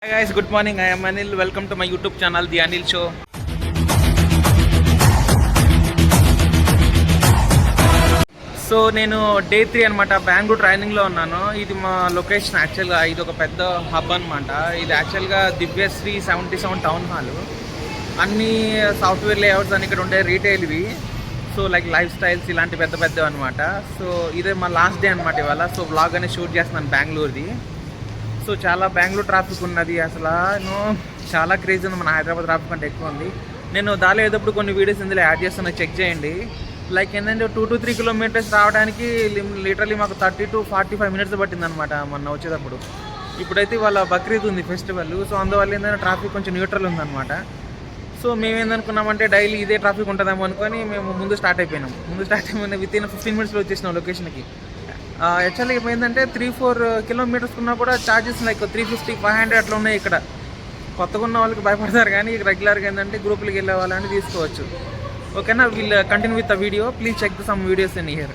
Hi guys, good morning. I am Anil. Welcome to my YouTube channel, The Anil Show. So నేను day 3 అనమాట బెంగళూరు ట్రైనింగ్లో ఉన్నాను. ఇది మా లొకేషన్ యాక్చువల్గా ఇది ఒక పెద్ద హబ్ అనమాట. ఇది యాక్చువల్గా దివ్యశ్రీ 77 టౌన్ హాల్. అన్ని సాఫ్ట్వేర్ లేఅవుట్స్ అని ఇక్కడ ఉండే రీటైల్వి. సో లైక్ లైఫ్ స్టైల్స్ ఇలాంటి పెద్ద పెద్దవి అనమాట. సో ఇదే మా లాస్ట్ డే అనమాట ఇవాళ. సో వ్లాగ్ అనేది షూట్ చేస్తున్నాను బెంగళూరుది. సో చాలా బెంగళూరు ట్రాఫిక్ ఉన్నది, అసలు చాలా క్రేజ్ ఉంది. మన హైదరాబాద్ ట్రాఫిక్ అంటే ఎక్కువ ఉంది. నేను దాలో ఏదప్పుడు కొన్ని వీడియోస్ ఇందులో యాడ్ చేస్తున్నా, చెక్ చేయండి. లైక్ ఏంటంటే 2 to 3 కిలోమీటర్స్ రావడానికి లిటరలీ మాకు 30 to 45 మినిట్స్ పట్టిందనమాట మొన్న వచ్చేటప్పుడు. ఇప్పుడైతే వాళ్ళ బక్రీద్ ఉంది ఫెస్టివల్. సో అందువల్ల ఏంటంటే ట్రాఫిక్ కొంచెం న్యూట్రల్ ఉందన్నమాట. సో మేమేందనుకున్నామంటే డైలీ ఇదే ట్రాఫిక్ ఉంటుందేమో అనుకొని మేము ముందు స్టార్ట్ అయిపోయినాం. విత్ ఇన్ 15 మినిట్స్లో వచ్చేసినాం లొకేషన్కి. యాక్చువల్గా ఏమైందంటే 3-4 కిలోమీటర్స్ ఉన్నా కూడా ఛార్జెస్ లైక్ 350-500 అట్లా ఉన్నాయి. ఇక్కడ కొత్తగా ఉన్న వాళ్ళకి భయపడతారు, కానీ రెగ్యులర్గా ఏంటంటే గ్రూపులకి వెళ్ళే వాళ్ళని తీసుకోవచ్చు. ఓకేనా, వీళ్ళు continue with the video. Please check the some videos in here.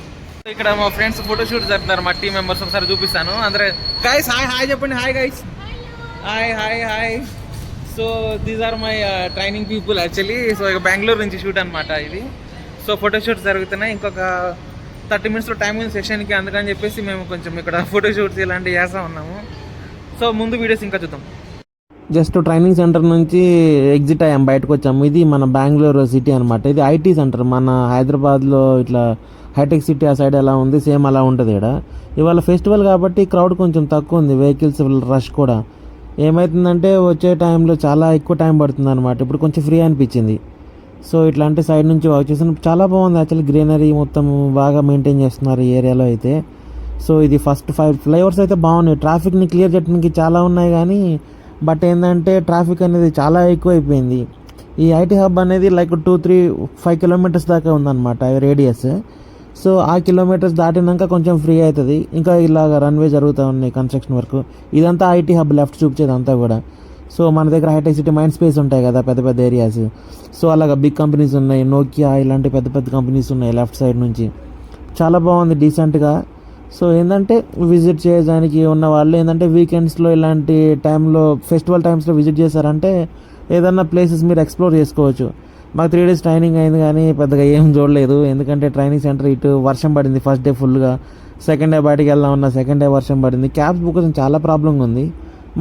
ఇక్కడ మా ఫ్రెండ్స్ ఫోటోషూట్ జరుపుతారు, మా టీం మెంబర్స్. ఒకసారి చూపిస్తాను. అందరూ గైస్ హాయ్ చెప్పండి. Hi guys, hi. So these are my training people actually. So ఇక బెంగళూరు నుంచి షూట్ అనమాట ఇది. సో ఫోటోషూట్స్ జరుగుతున్నాయి. ఇంకొక 30 మినిట్స్లో టైం ఉంది సెషన్కి. అందుకని చెప్పేసి మేము కొంచెం ఇక్కడ ఫోటోషూట్స్ ఇలాంటివి చేస్తూ ఉన్నాము. సో ముందు వీడియోస్ ఇంకా చూద్దాం. జస్ట్ ట్రైనింగ్ సెంటర్ నుంచి ఎగ్జిట్ అయ్యాం, బయటకు వచ్చాము. ఇది మన బెంగళూరు సిటీ అనమాట. ఇది ఐటీ సెంటర్. మన హైదరాబాద్లో ఇట్లా హైటెక్ సిటీ ఆ సైడ్ ఎలా ఉంది, సేమ్ అలా ఉంటుంది ఇక్కడ. ఇవాళ ఫెస్టివల్ కాబట్టి క్రౌడ్ కొంచెం తక్కువ ఉంది, వెహికల్స్ రష్ కూడా. ఏమవుతుందంటే వచ్చే టైంలో చాలా ఎక్కువ టైం పడుతుంది అనమాట. ఇప్పుడు కొంచెం ఫ్రీ అనిపించింది. సో ఇట్లాంటి సైడ్ నుంచి వాక్ చేసాను. చాలా బాగుంది యాక్చువల్లీ. గ్రీనరీ మొత్తం బాగా మెయింటైన్ చేస్తున్నారు ఈ ఏరియాలో అయితే. సో ఇది ఫస్ట్ 5 ఫ్లైఓవర్స్ అయితే బాగున్నాయి. ట్రాఫిక్ని క్లియర్ చేయడానికి చాలా ఉన్నాయి, కానీ బట్ ఏంటంటే ట్రాఫిక్ అనేది చాలా ఎక్కువైపోయింది. ఈ ఐటీ హబ్ అనేది లైక్ 2-3-5 కిలోమీటర్స్ దాకా ఉందన్నమాట రేడియస్. సో ఆ కిలోమీటర్స్ దాటినాక కొంచెం ఫ్రీ అవుతుంది. ఇంకా ఇలాగ రన్వే జరుగుతూ ఉన్నాయి, కన్స్ట్రక్షన్ వర్క్. ఇదంతా ఐటీ హబ్ లెఫ్ట్ చూపించేది అంతా కూడా. సో మన దగ్గర హైటెక్ సిటీ మైండ్ స్పేస్ ఉంటాయి కదా, పెద్ద పెద్ద ఏరియాస్. సో అలాగా బిగ్ కంపెనీస్ ఉన్నాయి, నోకియా ఇలాంటి పెద్ద పెద్ద కంపెనీస్ ఉన్నాయి లెఫ్ట్ సైడ్ నుంచి. చాలా బాగుంది డీసెంట్గా. సో ఏంటంటే విజిట్ చేయడానికి ఉన్న వాళ్ళు ఏంటంటే వీకెండ్స్లో ఇలాంటి టైంలో ఫెస్టివల్ టైమ్స్లో విజిట్ చేశారంటే ఏదన్నా ప్లేసెస్ మీరు ఎక్స్ప్లోర్ చేసుకోవచ్చు. మాకు 3 days ట్రైనింగ్ అయింది, కానీ పెద్దగా ఏం చూడలేదు. ఎందుకంటే ట్రైనింగ్ సెంటర్ ఇటు వర్షం పడింది ఫస్ట్ డే ఫుల్గా. సెకండ్ డే బయటికి వెళ్దామన్నా సెకండ్ డే వర్షం పడింది. క్యాబ్స్ బుక్ చాలా ప్రాబ్లంగా ఉంది.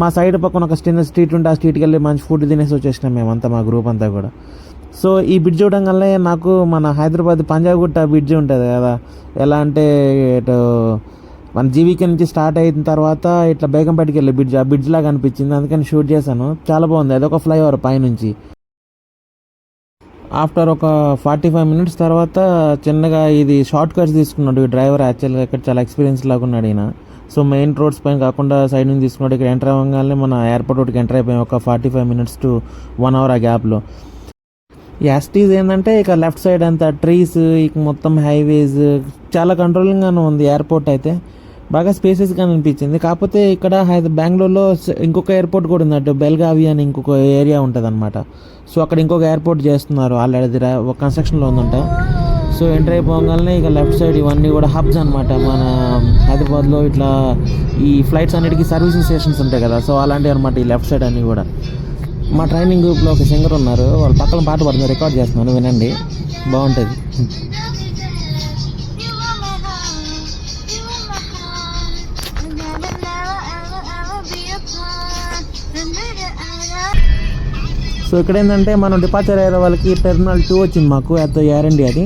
మా సైడ్ పక్కన ఒక చిన్న స్ట్రీట్ ఉంటే ఆ స్ట్రీట్కి వెళ్ళి మంచి ఫుడ్ తినేసి వచ్చేసినాం మేమంతా, మా గ్రూప్ అంతా కూడా. సో ఈ బ్రిడ్జ్ చూడడం వల్లే నాకు మన హైదరాబాద్ పంజాగుట్ట బ్రిడ్జ్ ఉంటుంది కదా, ఎలా అంటే ఇటు మన జీవికే నుంచి స్టార్ట్ అయిన తర్వాత ఇట్లా బేగంపేటకి వెళ్ళే బ్రిడ్జ్, ఆ బ్రిడ్జ్ లాగా అనిపించింది. అందుకని షూట్ చేశాను. చాలా బాగుంది. అదొక ఫ్లైఓవర్ పైనుంచి. ఆఫ్టర్ ఒక 45 మినిట్స్ తర్వాత చిన్నగా ఇది షార్ట్ కట్స్ తీసుకున్నాడు ఈ డ్రైవర్. యాక్చువల్గా ఇక్కడ చాలా ఎక్స్పీరియన్స్ లాగా ఉన్నాడు ఈయన. సో మెయిన్ రోడ్స్ పైన కాకుండా సైడ్ నుంచి తీసుకున్నాడు. ఇక్కడ ఎంటర్ అవ్వగానే మన ఎయిర్పోర్ట్ రోడ్కి ఎంటర్ అయిపోయాం ఒక 45 minutes to 1 hour ఆ గ్యాప్లో. యాస్టీజ్ ఏంటంటే ఇక లెఫ్ట్ సైడ్ అంతా ట్రీస్, ఇక మొత్తం హైవేస్, చాలా కంట్రోలింగ్గానే ఉంది. ఎయిర్పోర్ట్ అయితే బాగా స్పేసెస్గా అనిపించింది. కాకపోతే ఇక్కడ బెంగళూరులో ఇంకొక ఎయిర్పోర్ట్ కూడా ఉంది, అటు బెల్గావి అని ఇంకొక ఏరియా ఉంటుంది అనమాట. సో అక్కడ ఇంకొక ఎయిర్పోర్ట్ చేస్తున్నారు ఆల్రెడీ, ఒక కన్స్ట్రక్షన్లో ఉందంట. సో ఎంటర్ అయిపోగానే ఇక లెఫ్ట్ సైడ్ ఇవన్నీ కూడా హబ్స్ అనమాట. మన హైదరాబాద్లో ఇట్లా ఈ ఫ్లైట్స్ అన్నిటికీ సర్వీసింగ్ స్టేషన్స్ ఉంటాయి కదా, సో అలాంటివి అనమాట ఈ లెఫ్ట్ సైడ్ అన్నీ కూడా. మా ట్రైనింగ్ గ్రూప్లో ఒక సింగర్ ఉన్నారు, వాళ్ళు పక్కన పాట పాడుతున్నారు, రికార్డ్ చేస్తున్నాను, వినండి, బాగుంటుంది. సో ఇక్కడ ఏంటంటే మనం డిపార్చర్ అయ్యే వాళ్ళకి టెర్మినల్ 2 వచ్చింది మాకు, R&D అది.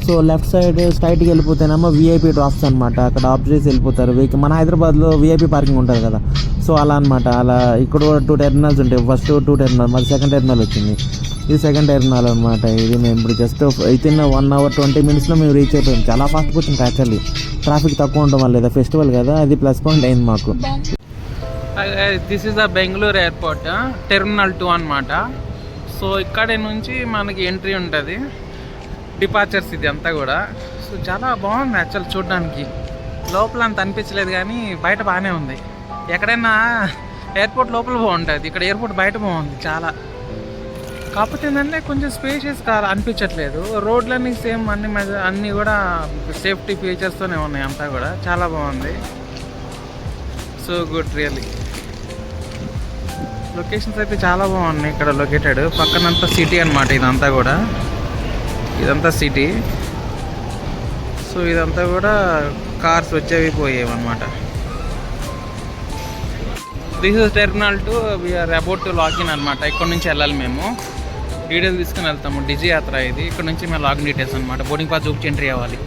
సో లెఫ్ట్ సైడ్ స్ట్రైట్కి వెళ్ళిపోతేనేమో VIP డ్రాప్స్ అనమాట. అక్కడ ఆఫ్ చేసి వెళ్ళిపోతారు. మన హైదరాబాద్లో VIP పార్కింగ్ ఉంటుంది కదా, సో అలా అనమాట. అలా ఇక్కడ కూడా 2 terminals ఉంటాయి. ఫస్ట్ 2 terminal, మరి సెకండ్ టెర్మినల్ వచ్చింది. ఇది సెకండ్ టెర్మినల్ అనమాట. ఇది మేము ఇప్పుడు జస్ట్ వితిన్ 1 hour 20 minutesలో మేము రీచ్ అయిపోయాం. చాలా ఫాస్ట్గా వచ్చింది యాక్చువల్లీ. ట్రాఫిక్ తక్కువ ఉండడం వల్ల, లేదా ఫెస్టివల్ కదా, అది ప్లస్ పాయింట్ అయింది మాకు. This is the Bengaluru airport, terminal 2 అనమాట. సో ఇక్కడి నుంచి మనకి ఎంట్రీ ఉంటుంది, డిపార్చర్స్ ఇది అంతా కూడా. సో చాలా బాగుంది యాక్చువల్ చూడడానికి. లోపల అంత అనిపించలేదు, కానీ బయట బాగానే ఉంది. ఎక్కడైనా ఎయిర్పోర్ట్ లోపల బాగుంటుంది, ఇక్కడ ఎయిర్పోర్ట్ బయట బాగుంది చాలా. కాకపోతే ఏంటంటే కొంచెం స్పేషియస్ కార్ అనిపించట్లేదు. రోడ్లన్నీ సేమ్, అన్నీ కూడా సేఫ్టీ ఫీచర్స్తోనే ఉన్నాయి అంతా కూడా. చాలా బాగుంది. So good really. లొకేషన్స్ అయితే చాలా బాగున్నాయి ఇక్కడ లొకేటెడ్. పక్కనంతా సిటీ అనమాట, ఇదంతా సిటీ. సో ఇదంతా కూడా కార్స్ వచ్చేవి పోయేవి అనమాట. This is terminal 2. We're about to login అనమాట. ఇక్కడ నుంచి వెళ్ళాలి మేము, డీటెయిల్స్ తీసుకుని వెళ్తాము. డిజీ యాత్ర ఇది. ఇక్కడ నుంచి మేము లాగిన్ డీటెయిల్స్ అనమాట. బోర్డింగ్ పాస్ చూపించి ఎంట్రీ అవ్వాలి.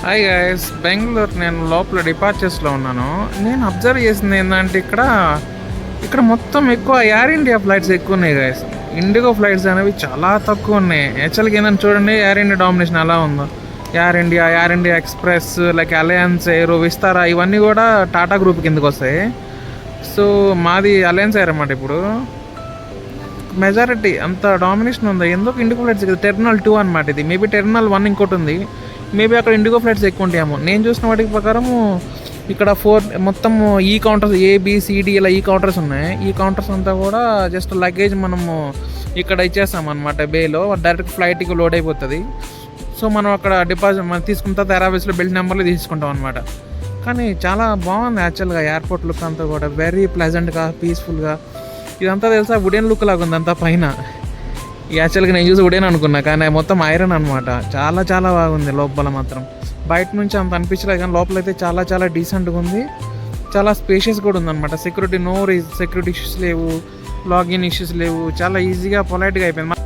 హాయ్ గైస్, బెంగళూరు నేను లోపల డిపార్చర్స్లో ఉన్నాను. నేను అబ్జర్వ్ చేసింది ఏంటంటే ఇక్కడ మొత్తం ఎక్కువ ఎయిర్ ఇండియా ఫ్లైట్స్ ఎక్కువ ఉన్నాయి గైస్. ఇండిగో ఫ్లైట్స్ అనేవి చాలా తక్కువ ఉన్నాయి. యాక్చువల్గా ఏంటంటే చూడండి ఎయిర్ ఇండియా డామినేషన్ ఎలా ఉందో. Air India express, like alliance air, Vistara, ఇవన్నీ కూడా టాటా గ్రూప్ కిందకు వస్తాయి. సో మాది అలయన్స్ ఎయిర్ అన్నమాట. ఇప్పుడు మెజారిటీ అంత డామినేషన్ ఉంది. ఎందుకు ఇండిగో ఫ్లైట్స్ టెర్మినల్ 2 అనమాట. ఇది మేబీ టెర్మినల్ 1 ఇంకోటి ఉంది. మేబీ అక్కడ ఇండిగో ఫ్లైట్స్ ఎక్కువ ఉంటాయేమో. నేను చూసిన వాటి ప్రకారము ఇక్కడ 4 మొత్తం ఈ కౌంటర్స్, ABCD ఇలా ఈ కౌంటర్స్ ఉన్నాయి. ఈ కౌంటర్స్ అంతా కూడా జస్ట్ లగేజ్ మనము ఇక్కడ ఇచ్చేస్తాం అనమాట. బేలో డైరెక్ట్ ఫ్లైట్కి లోడ్ అయిపోతుంది. సో మనం అక్కడ డిపాజిట్ మనం తీసుకున్న తర్వాత ఎరావేస్లో బెల్ట్ నెంబర్లు తీసుకుంటాం అనమాట. కానీ చాలా బాగుంది యాక్చువల్గా ఎయిర్పోర్ట్ లుక్ అంతా కూడా. వెరీ ప్లెజెంట్గా, పీస్ఫుల్గా. ఇదంతా తెలుసా వుడెన్ లుక్ లాగా ఉంది అంతా పైన. యాక్చువల్గా నేను చూసి వుడెన్ అనుకున్నా, కానీ మొత్తం ఐరన్ అనమాట. చాలా చాలా బాగుంది లోపల మాత్రం. బయట నుంచి అంత అనిపించలేదు, కానీ లోపల అయితే చాలా చాలా డీసెంట్గా ఉంది. చాలా స్పేషియస్ కూడా ఉందన్నమాట. సెక్యూరిటీ ఇష్యూస్ లేవు, లాగిన్ ఇష్యూస్ లేవు. చాలా ఈజీగా పొలైట్గా అయిపోయింది.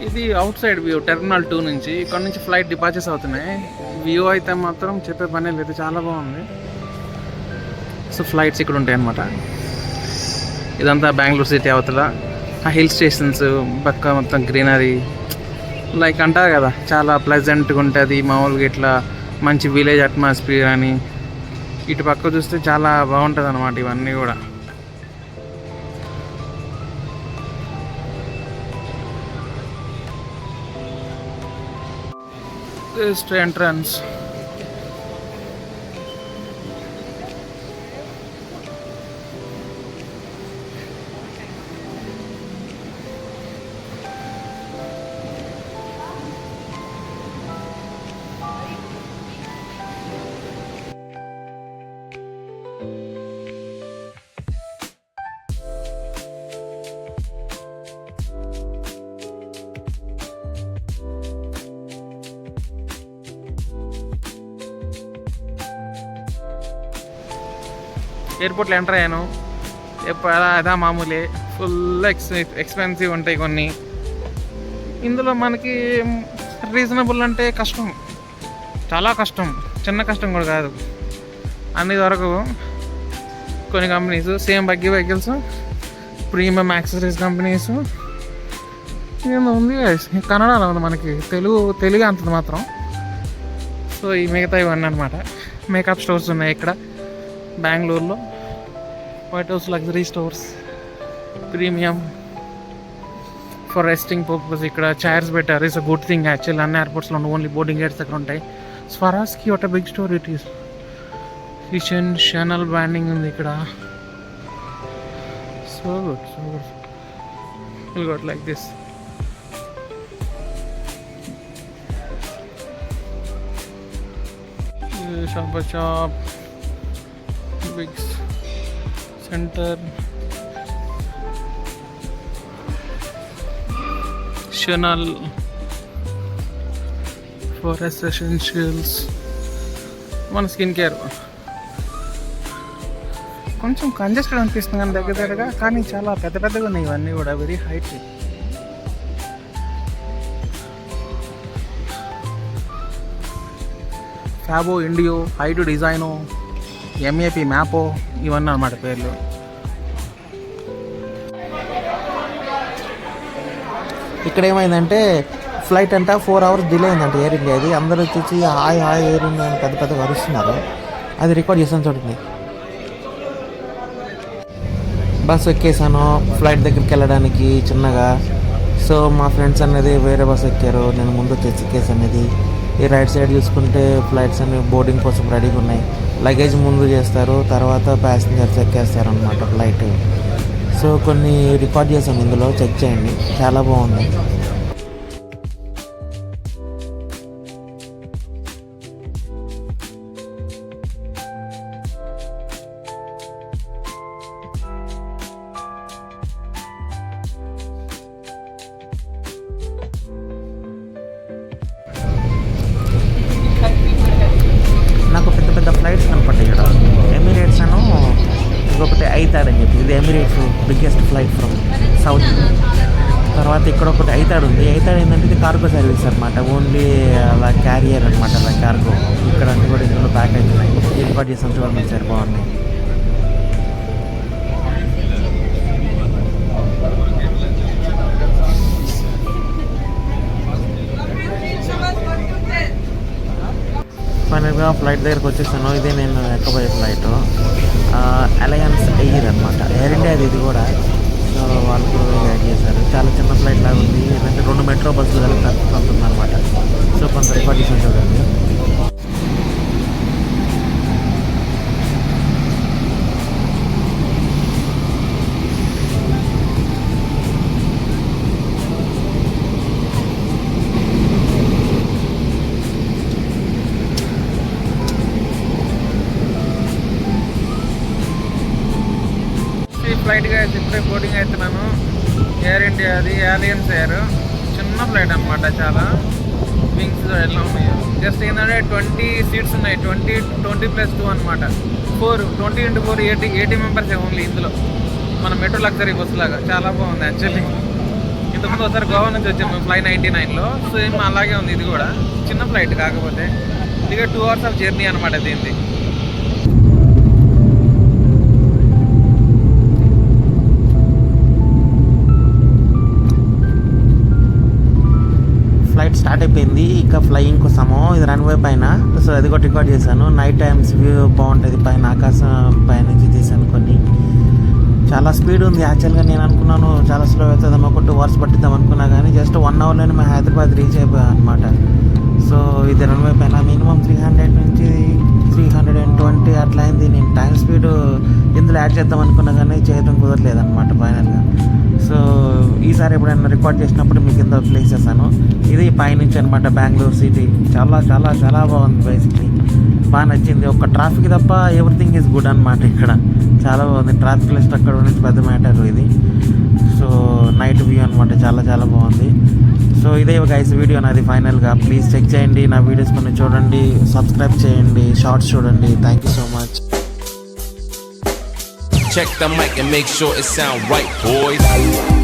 ఇది అవుట్ సైడ్ వ్యూ టెర్మినల్ 2 నుంచి. ఇక్కడ నుంచి ఫ్లైట్ డిపార్చర్స్ అవుతున్నాయి. వ్యూ అయితే మాత్రం చెప్పే పనే లేదు, చాలా బాగుంది. సో ఫ్లైట్స్ ఇక్కడ ఉంటాయి అన్నమాట. ఇదంతా బెంగళూరు సిటీ అవతల ఆ హిల్ స్టేషన్స్ పక్క మొత్తం గ్రీనరీ, లైక్ అంటారు కదా చాలా ప్లెజెంట్గా ఉంటుంది. మామూలుగా ఇట్లా మంచి విలేజ్ అట్మాస్ఫియర్ అని. ఇటు పక్క చూస్తే చాలా బాగుంటుంది అన్నమాట ఇవన్నీ కూడా. This entrance. ఎయిర్పోర్ట్లో ఎంటర్ అయ్యాను. అదా మామూలే, ఫుల్ ఎక్స్పెన్సివ్ ఉంటాయి కొన్ని. ఇందులో మనకి రీజనబుల్ అంటే కష్టం, చాలా కష్టం. చిన్న కష్టం కూడా కాదు. అన్ని వరకు కొన్ని companies same buggy vehicles, premium accessories companies. ఏమో ఉంది కన్నడలో ఉంది, మనకి తెలుగు అంతది మాత్రం. సో ఈ మిగతా ఇవన్నీ అనమాట. మేకప్ స్టోర్స్ ఉన్నాయి ఇక్కడ బెంగళూరులో. White house luxury stores, premium for resting purpose. ఇక్కడ చైర్స్ పెట్టారు. It's a good thing actual. అన్ని ఎయిర్పోర్ట్స్లో ఓన్లీ బోర్డింగ్ గేట్స్ దగ్గర ఉంటాయి. స్వరాజ్కి what a big store it is. Kitchen షనల్ బ్రాండింగ్ ఉంది ఇక్కడ. So good will got like this. Shop big center, షనల్ ఫర్ ఎసెన్షియల్స్, మన స్కిన్ కేర్. కొంచెం కంజెస్టెడ్ అనిపిస్తుంది కానీ దగ్గరగా, కానీ చాలా పెద్దగా ఉన్నాయి ఇవన్నీ కూడా. Very height. ఫ్యాబో, ఇండియో, హైటు డిజైనో, MAP మ్యాపో, ఇవన్నీ అన్నమాట పేర్లు. ఇక్కడ ఏమైందంటే ఫ్లైట్ అంట 4 hours డిలే అయిందంట ఎయిర్ ఇండియాది. అందరూ వచ్చి హాయ్ ఎయిర్ ఇండియా అని పెద్దగా అరుస్తున్నారు. అది రికార్డ్ చేసాను చూడండి. బస్సు ఎక్కేసాను ఫ్లైట్ దగ్గరికి వెళ్ళడానికి చిన్నగా. సో మా ఫ్రెండ్స్ అనేది వేరే బస్సు ఎక్కారు, నేను ముందు వచ్చేసి ఎక్కేసాను. అనేది ఈ రైట్ సైడ్ చూసుకుంటే ఫ్లైట్స్ అనేవి బోర్డింగ్ కోసం రెడీగా ఉన్నాయి. లగేజ్ ముందు చేస్తారు, తర్వాత ప్యాసింజర్స్ ఎక్కేస్తారు అనమాట ఫ్లైట్. సో కొన్ని రికార్డ్ చేశాను ఇందులో, చెక్ చేయండి, చాలా బాగుంది. ఐతాడ్ అని చెప్పి, ఇది Emirates biggest flight from south. తర్వాత ఇక్కడ ఒకటి ఐతాడ్ ఉంది. ఐతాడ్ ఏంటంటే ఇది కార్గో సర్వీస్ అనమాట, ఓన్లీ అలా క్యారియర్ అనమాట, అలా కార్గో. ఇక్కడ అన్ని కూడా ఇందులో ప్యాక్ అవుతున్నాయి. ఏర్పాటు చేసిన చూడండి సార్, బాగున్నాయి. ఫైనల్గా ఫ్లైట్ దగ్గరకు వచ్చేసాను. ఇదే నేను ఎక్కబోయే ఫ్లైట్, అలయన్స్ ఎయిర్ అనమాట, ఎయిర్ ఇండియాది ఇది కూడా. సో వాళ్ళు కూడా యాడ్ చేశారు. చాలా చిన్న ఫ్లైట్ లాగా ఉంది, ఏంటంటే 2 మెట్రో బస్సులు వెళ్తుంది అనమాట. సో కొంత రికార్డ్ చేసాను చూడండి. ఫ్లైట్గా ఇప్పుడే బోర్డింగ్ అవుతున్నాను. ఎయిర్ ఇండియా, అది అలయన్స్ ఎయిర్. చిన్న ఫ్లైట్ అనమాట, చాలా వింగ్స్ ఎలా ఉన్నాయి. జస్ట్ ఏంటంటే 20 సీట్స్ ఉన్నాయి, 20+2 అనమాట. 20x4 80 మెంబర్స్ ఓన్లీ ఇందులో. మన మెట్రో లగ్జరీ బస్సు లాగా చాలా బాగుంది యాక్చువల్లీ. ఇంతకుముందు ఒకసారి గోవా నుంచి వచ్చాము మేము ఫ్లైట్ 99లో. సేమ్ అలాగే ఉంది ఇది కూడా, చిన్న ఫ్లైట్ కాకపోతే. ఇదిగా 2 hours ఆఫ్ జర్నీ అనమాట దీనిది. ఫ్లైట్ స్టార్ట్ అయిపోయింది, ఇక ఫ్లయింగ్ కోసము. ఇది రన్వే పైన. సో అది కూడా రికార్డ్ చేశాను. నైట్ టైమ్స్ వ్యూ బాగుంటుంది, పైన ఆకాశం పైనుంచి తీసాను కొన్ని. చాలా స్పీడ్ ఉంది యాక్చువల్గా. నేను అనుకున్నాను చాలా స్లో అవుతుందేమో, ఒక 2 hours పట్టిద్దాం అనుకున్నా, కానీ జస్ట్ 1 hourలోనే మేము హైదరాబాద్ రీచ్ అయిపోయాం అనమాట. సో ఇది రన్వే పైన మినిమం 300 నుంచి 320 అట్లా అయింది. నేను టైం స్పీడ్ ఇందులో యాడ్ చేద్దాం అనుకున్నా కానీ చేయడం కుదరలేదు అనమాట ఫైనల్గా. సో ఈసారి ఎప్పుడైనా రికార్డ్ చేసినప్పుడు మీకు కింద ప్లేస్ చేస్తాను. ఇది పైనుంచి అనమాట బెంగళూరు సిటీ. చాలా చాలా చాలా బాగుంది, బేసిక్లీ బాగా నచ్చింది. ఒక ట్రాఫిక్ తప్ప ఎవ్రీథింగ్ ఈజ్ గుడ్ అనమాట ఇక్కడ. చాలా బాగుంది, ట్రాఫిక్ లిస్ట్ అక్కడ నుంచి పెద్ద మ్యాటర్ ఇది. సో నైట్ వ్యూ అనమాట, చాలా చాలా బాగుంది. సో ఇదే గైస్ వీడియో నాది ఫైనల్గా. ప్లీజ్ చెక్ చేయండి, నా వీడియోస్ కొన్ని చూడండి, సబ్స్క్రైబ్ చేయండి, షార్ట్స్ చూడండి. Thank you so much. Check the mic and make sure it sound right, boys.